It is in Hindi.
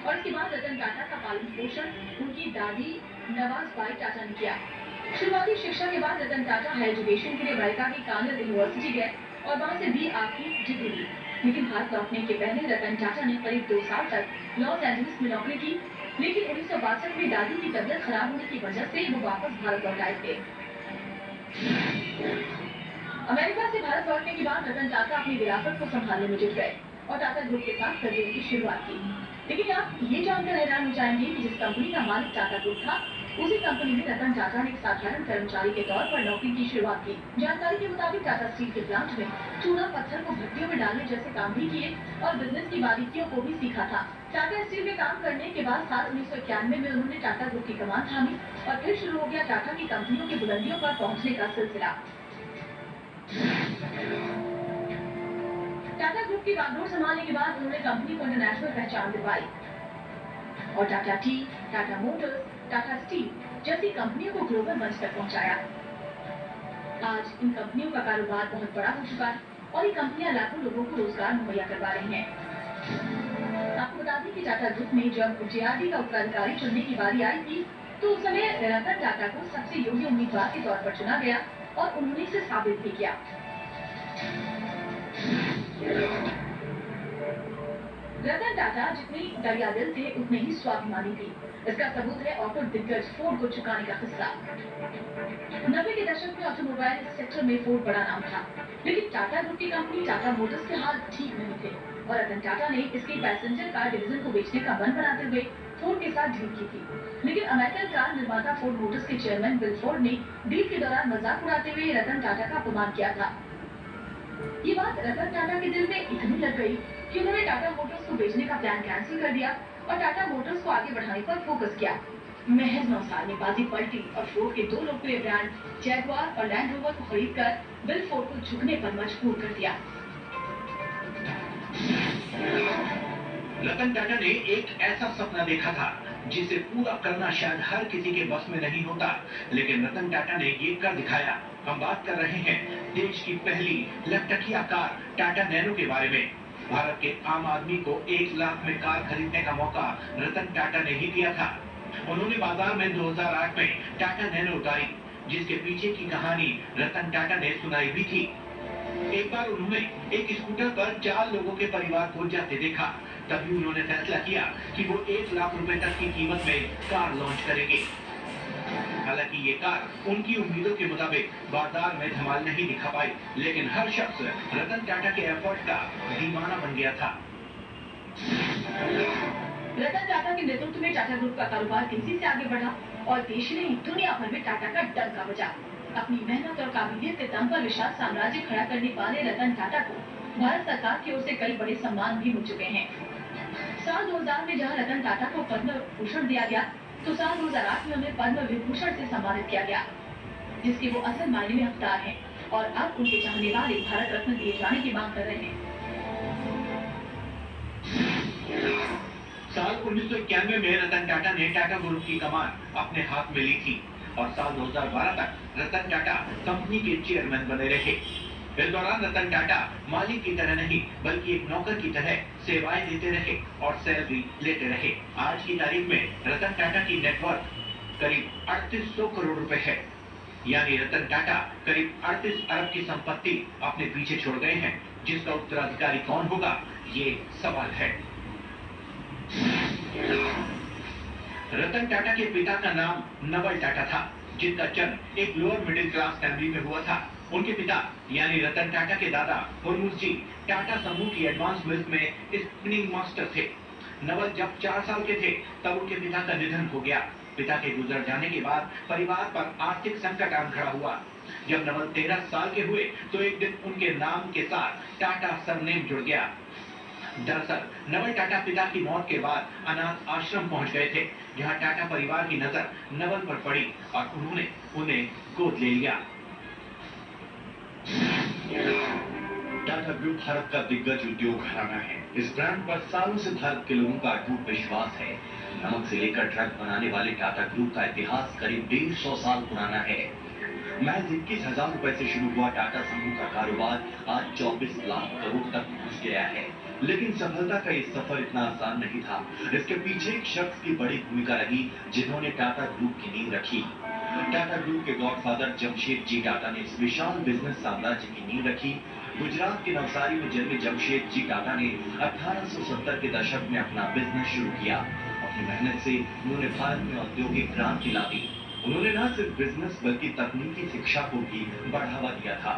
और इसके बाद रतन टाटा का पालन पोषण उनकी दादी नवाज़बाई टाटा ने किया। शुरुआती शिक्षा के बाद रतन टाटा हायर एजुकेशन के लिए अमेरिका की कार्नेल यूनिवर्सिटी गए और वहां से BA की डिग्री ली। लेकिन भारत लौटने के पहले रतन टाटा ने करीब 2 साल तक लॉस एंजलिस में नौकरी की। लेकिन 1962 में दादी की तबीयत खराब होने की वजह से वो वापस भारत लौट आए थे। अमेरिका से भारत लौटने के बाद रतन टाटा अपनी विरासत को संभालने में जुट गए और टाटा ग्रुप के साथ करियर की शुरुआत की। लेकिन आप ये जानकर हैरान हो जाएंगे कि जिस कंपनी का मालिक टाटा ग्रुप था, उसी कंपनी में रतन टाटा ने एक साधारण कर्मचारी के तौर पर नौकरी की शुरुआत की। जानकारी के मुताबिक टाटा स्टील के प्लांट में चूना पत्थर को भट्टियों में डालने जैसे काम भी किए और बिजनेस की बारीकियों को भी सीखा था। टाटा स्टील में काम करने के बाद साल 1991 में उन्होंने टाटा ग्रुप की कमान थामी और फिर शुरू हो गया टाटा की कंपनियों की बुलंदियों पर पहुंचने का सिलसिला। टाटा ग्रुप की बागडोर संभालने के बाद उन्होंने कंपनी को इंटरनेशनल पहचान दिलवाई और Tata T, Tata Motors, Tata steel जैसी कंपनियों को ग्लोबल मंच तक पहुंचाया। आज इन कंपनियों का कारोबार बहुत बड़ा हो चुका है और ये कंपनियां लाखों लोगों को रोजगार मुहैया करवा रही हैं। आपको बता दें कि टाटा ग्रुप में जब JRD का उत्तराधिकारी चुनने की बारी आई थी, तो उस समय रतन टाटा को सबसे योग्य उम्मीदवार के तौर पर चुना गया और उन्होंने इसे साबित भी किया। रतन टाटा जितने दरियादिल थे उतने ही स्वाभिमानी थे। इसका सबूत है ऑटो दिग्गज फोर्ड को चुकाने का किस्सा। 90 के दशक में ऑटोमोबाइल सेक्टर में फोर्ड बड़ा नाम था, लेकिन टाटा ग्रुप की कंपनी टाटा मोटर्स के हाल ठीक नहीं थे और रतन टाटा ने इसके पैसेंजर कार डिवीजन को बेचने का मन बनाते हुए फोर्ड के साथ डील की थी। लेकिन अमेरिकन कार निर्माता फोर्ड मोटर्स के चेयरमैन बिल फोर्ड ने डील के दौरान मजाक उड़ाते हुए रतन टाटा का अपमान किया था। ये बात रतन टाटा के दिल में इतनी लग गई कि उन्होंने टाटा मोटर्स को बेचने का प्लान कैंसिल कर दिया और टाटा मोटर्स को आगे बढ़ाने पर फोकस किया। महज 9 साल में बाजी पलटी और फोर्ड के 2 लोकप्रिय ब्रांड जैगुआर और लैंड रोवर को खरीदकर बिल फोर्ड को झुकने पर मजबूर कर दिया। रतन टाटा ने एक ऐसा सपना देखा था जिसे पूरा करना शायद हर किसी के बस में नहीं होता, लेकिन रतन टाटा ने ये कर दिखाया। हम बात कर रहे हैं देश की पहली लखटकिया कार टाटा नैनो के बारे में। भारत के आम आदमी को 1 लाख में कार खरीदने का मौका रतन टाटा ने ही दिया था। उन्होंने बाजार में 2008 में टाटा नैनो उतारी, जिसके पीछे की कहानी रतन टाटा ने सुनाई भी थी। एक बार उन्होंने एक स्कूटर पर 4 लोगों के परिवार को जाते देखा, तभी उन्होंने फैसला किया कि वो 1 लाख रुपए तक की कीमत में कार लॉन्च करेंगे। हालांकि ये कार उनकी उम्मीदों के मुताबिक बाजार में धमाल नहीं दिखा पाई, लेकिन हर शख्स रतन टाटा के एफर्ट का दीवाना बन गया था। रतन टाटा के नेतृत्व में टाटा ग्रुप का कारोबार तेजी से आगे बढ़ा और देश नहीं दुनिया भर में टाटा का डंका बजा। अपनी मेहनत और काबिलियत के दम पर विशाल साम्राज्य खड़ा करने वाले रतन टाटा को भारत सरकार की ओर से कई बड़े सम्मान भी मिल चुके हैं। साल 2000 में जहां रतन टाटा को पद्म भूषण दिया गया, तो साल 2008 में उन्हें पद्म विभूषण से सम्मानित किया गया, जिसके वो असल मायने में हकदार हैं और अब उनके चाहने वाले भारत रत्न दिए जाने की मांग कर रहे हैं। साल 1991 में रतन टाटा ने टाटा ग्रुप की कमान अपने हाथ में ली थी और साल 2012 तक रतन टाटा कंपनी के चेयरमैन बने रहे। इस दौरान रतन टाटा मालिक की तरह नहीं बल्कि एक नौकर की तरह सेवाएं देते रहे और सैलरी लेते रहे। आज की तारीख में रतन टाटा की नेटवर्क करीब 3800 करोड़ रुपए है, यानी रतन टाटा करीब 38 अरब की संपत्ति अपने पीछे छोड़ गए हैं, जिसका उत्तराधिकारी कौन होगा ये सवाल है। रतन टाटा के पिता का नाम नवल टाटा था, जिनका जन्म एक लोअर मिडिल क्लास फैमिली में हुआ था। उनके पिता यानी रतन टाटा के दादा मुर्मूज जी टाटा समूह की एडवांस मिल्क में स्पिनिंग मास्टर थे। नवल जब 4 साल के थे तब उनके पिता का निधन हो गया। पिता के गुजर जाने के बाद परिवार पर आर्थिक संकट आन खड़ा हुआ। जब नवल 13 साल के हुए तो एक दिन उनके नाम के साथ टाटा सरनेम जुड़ गया। दरअसल नवल टाटा पिता की मौत के बाद अनाथ आश्रम पहुंच गए थे, जहां टाटा परिवार की नजर नवल पर पड़ी और उन्होंने उन्हें गोद ले लिया। टाटा ग्रुप भारत का दिग्गज उद्योग घराना है। इस ब्रांड पर सालों से भारत के लोगों का अटूट विश्वास है। नमक से लेकर ट्रक बनाने वाले टाटा ग्रुप का इतिहास करीब 150 साल पुराना है। महज 21,000 रुपए से शुरू हुआ टाटा समूह का कारोबार आज 24 लाख करोड़ तक पहुंच गया है। लेकिन सफलता का ये सफर इतना आसान नहीं था। इसके पीछे एक शख्स की बड़ी भूमिका रही जिन्होंने टाटा ग्रुप की नींव रखी। टाटा ग्रुप के गॉडफादर जमशेदजी टाटा ने इस विशाल बिजनेस साम्राज्य की नींव रखी। गुजरात के नवसारी में जन्मे जमशेदजी टाटा ने 1870 के दशक में अपना बिजनेस शुरू किया। अपनी मेहनत से उन्होंने भारत में औद्योगिक क्रांति ला दी। उन्होंने न सिर्फ बिजनेस बल्कि तकनीकी शिक्षा को भी बढ़ावा दिया था।